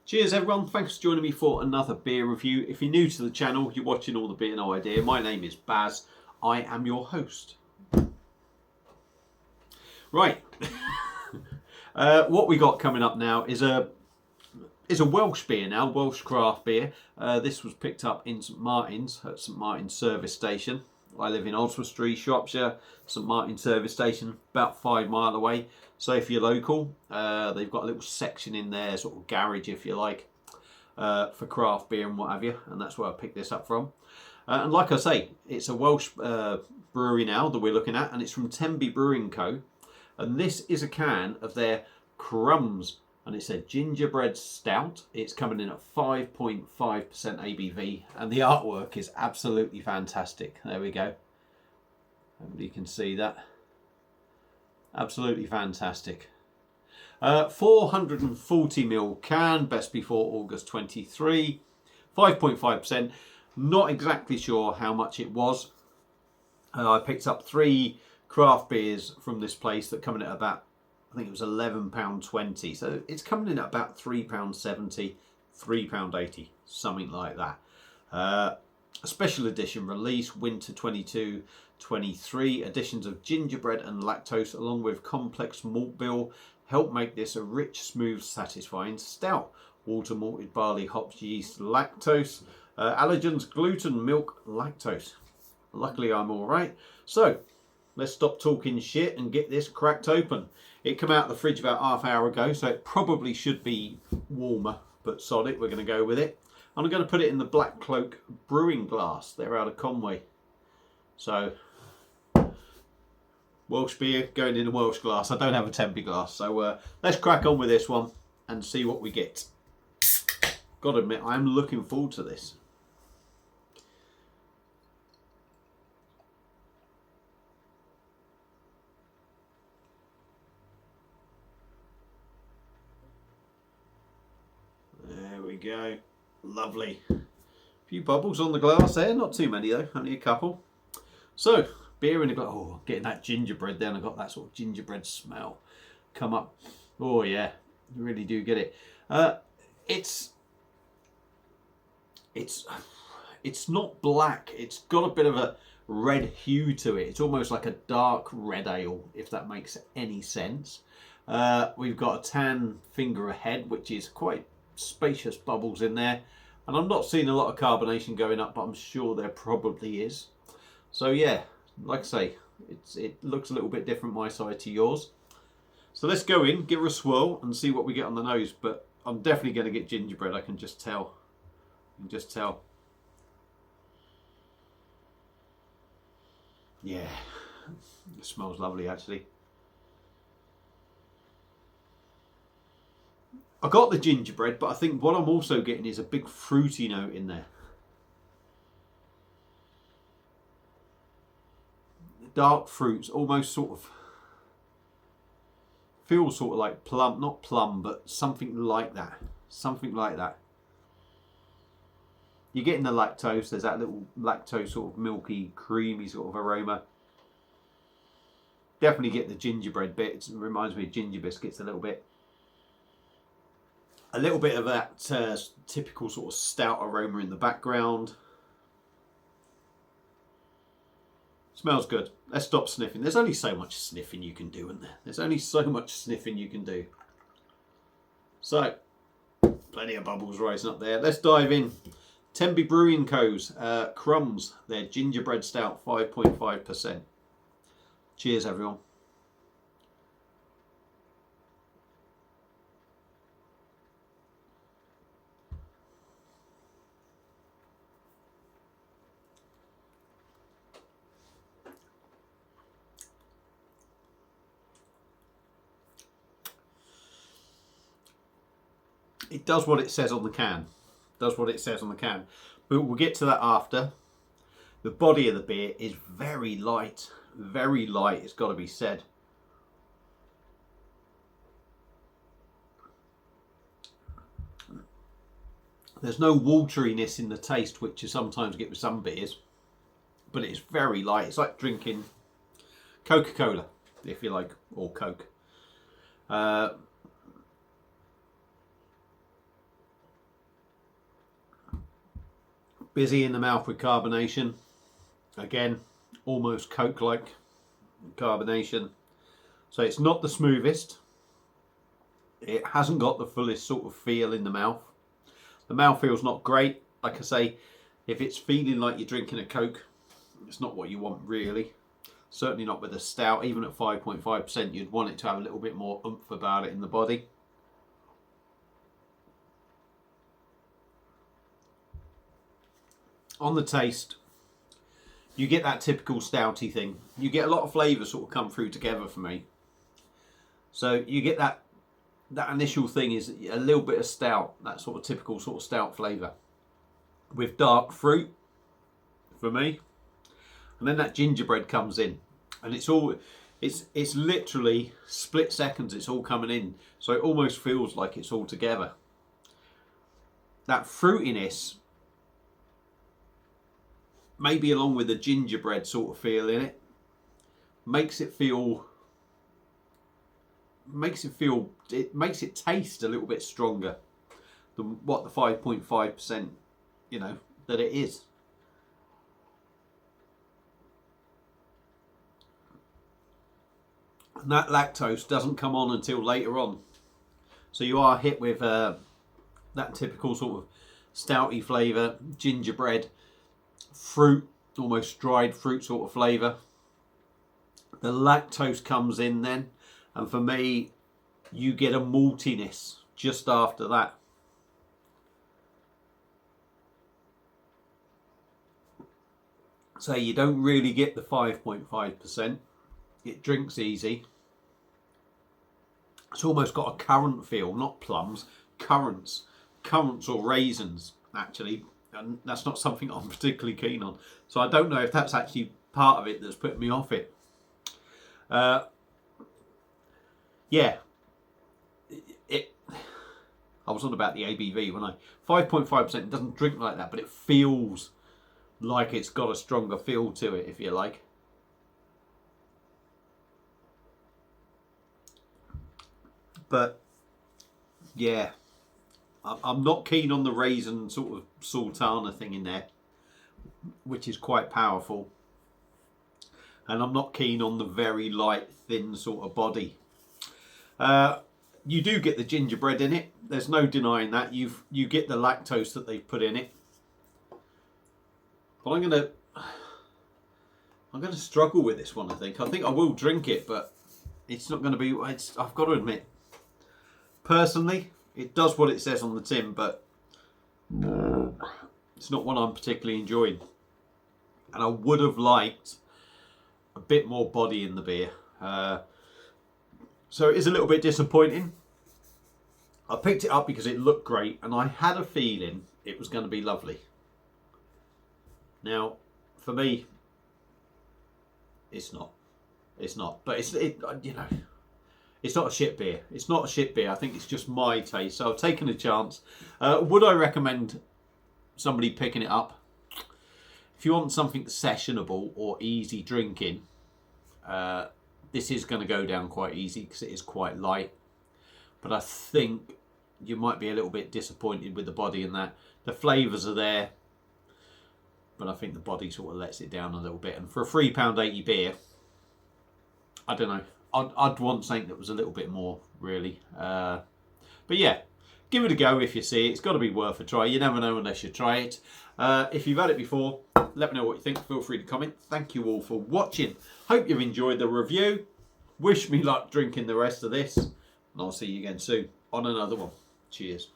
Cheers everyone, thanks for joining me for another beer review. If you're new to the channel, you're watching All the Beer No Idea. My name is Baz, I am your host. Right, what we got coming up now is a Welsh beer now, Welsh craft beer. This was picked up in St Martin's, at St Martin's service station. I live in Oswestry, Shropshire. St Martin's service station, about 5 miles away. So if you're local, they've got a little section in there, sort of garage if you like, for craft beer and what have you. And that's where I picked this up from. And like I say, it's a Welsh brewery now that we're looking at, and it's from Tenby Brewing Co. And this is a can of their Crumbs, and it's a gingerbread stout. It's coming in at 5.5% ABV, and the artwork is absolutely fantastic. There we go. Hopefully you can see that. Absolutely fantastic. 440ml can, best before August 23. 5.5%. Not exactly sure how much it was. I picked up 3 craft beers from this place that come in at about, I think it was £11.20. So it's coming in at about £3.70, £3.80, something like that. A special edition release, winter 22-23. Editions of gingerbread and lactose along with complex malt bill help make this a rich, smooth, satisfying stout. Water, malted barley, hops, yeast, lactose, allergens, gluten, milk, lactose. Luckily I'm all right. So let's stop talking shit and get this cracked open. It came out of the fridge about half hour ago, so it probably should be warmer, but sod it, we're going to go with it. And I'm going to put it in the Black Cloak brewing glass. They're out of Conway. So, Welsh beer going in a Welsh glass. I don't have a Tenby glass, so let's crack on with this one and see what we get. Got to admit, I'm looking forward to this. There we go. Lovely. A few bubbles on the glass there. Not too many though, only a couple. So, beer in a glass. Oh, getting that gingerbread then. I got that sort of gingerbread smell come up. Oh yeah, you really do get it. It's not black. It's got a bit of a red hue to it. It's almost like a dark red ale, if that makes any sense. We've got a tan finger ahead, which is quite spacious bubbles in there. And I'm not seeing a lot of carbonation going up, but I'm sure there probably is. So yeah, like I say, it looks a little bit different my side to yours. So let's go in, give her a swirl and see what we get on the nose. But I'm definitely going to get gingerbread, I can just tell. You can just tell. Yeah, it smells lovely actually. I got the gingerbread, but I think what I'm also getting is a big fruity note in there. Dark fruits, almost sort of, feels sort of like plum, not plum, but something like that. Something like that. You're getting the lactose, there's that little lactose sort of milky, creamy sort of aroma. Definitely get the gingerbread bit, it reminds me of ginger biscuits a little bit. A little bit of that typical sort of stout aroma in the background. Smells good. Let's stop sniffing. There's only so much sniffing you can do in there. There's only so much sniffing you can do. So, plenty of bubbles rising up there. Let's dive in. Tenby Brewing Co.'s Crumbs, their gingerbread stout, 5.5%. Cheers, everyone. It does what it says on the can. Does what it says on the can. But we'll get to that after. The body of the beer is very light. Very light, it's got to be said. There's no wateriness in the taste, which you sometimes get with some beers. But it's very light. It's like drinking Coca-Cola, if you like, or Coke. Busy in the mouth with carbonation. Again, almost Coke-like carbonation. So it's not the smoothest. It hasn't got the fullest sort of feel in the mouth. The mouth feel's not great. Like I say, if it's feeling like you're drinking a Coke, it's not what you want really. Certainly not with a stout. Even at 5.5%, you'd want it to have a little bit more oomph about it in the body. On the taste, you get that typical stouty thing. You get a lot of flavour sort of come through together for me. So you get that initial thing is a little bit of stout, that sort of typical sort of stout flavour with dark fruit for me. And then that gingerbread comes in, and it's literally split seconds it's all coming in. So it almost feels like it's all together. That fruitiness, maybe along with the gingerbread sort of feel in it, makes it taste a little bit stronger than what the 5.5%, you know, that it is. And that lactose doesn't come on until later on. So you are hit with that typical sort of stouty flavour, gingerbread, fruit, almost dried fruit sort of flavour. The lactose comes in then, and for me, you get a maltiness just after that. So you don't really get the 5.5%. It drinks easy. It's almost got a currant feel, not plums, currants or raisins actually, and that's not something I'm particularly keen on. So I don't know if that's actually part of it that's put me off it. Yeah, I was on about the ABV when 5.5% doesn't drink like that, but it feels like it's got a stronger feel to it, if you like. But yeah, I'm not keen on the raisin sort of sultana thing in there, which is quite powerful. And I'm not keen on the very light, thin sort of body. You do get the gingerbread in it. There's no denying that. You get the lactose that they've put in it. But I'm gonna struggle with this one. I think I will drink it, but it's not going to be. I've got to admit, personally, it does what it says on the tin, but it's not one I'm particularly enjoying. And I would have liked a bit more body in the beer. So it is a little bit disappointing. I picked it up because it looked great, and I had a feeling it was going to be lovely. Now, for me, it's not. It's not. But you know, it's not a shit beer. It's not a shit beer. I think it's just my taste. So I've taken a chance. Would I recommend somebody picking it up? If you want something sessionable or easy drinking, this is going to go down quite easy because it is quite light. But I think you might be a little bit disappointed with the body and that. The flavours are there, but I think the body sort of lets it down a little bit. And for a £3.80 beer, I don't know. I'd want something that was a little bit more, really. But yeah, give it a go if you see it. It's got to be worth a try. You never know unless you try it. If you've had it before, let me know what you think. Feel free to comment. Thank you all for watching. Hope you've enjoyed the review. Wish me luck drinking the rest of this. And I'll see you again soon on another one. Cheers.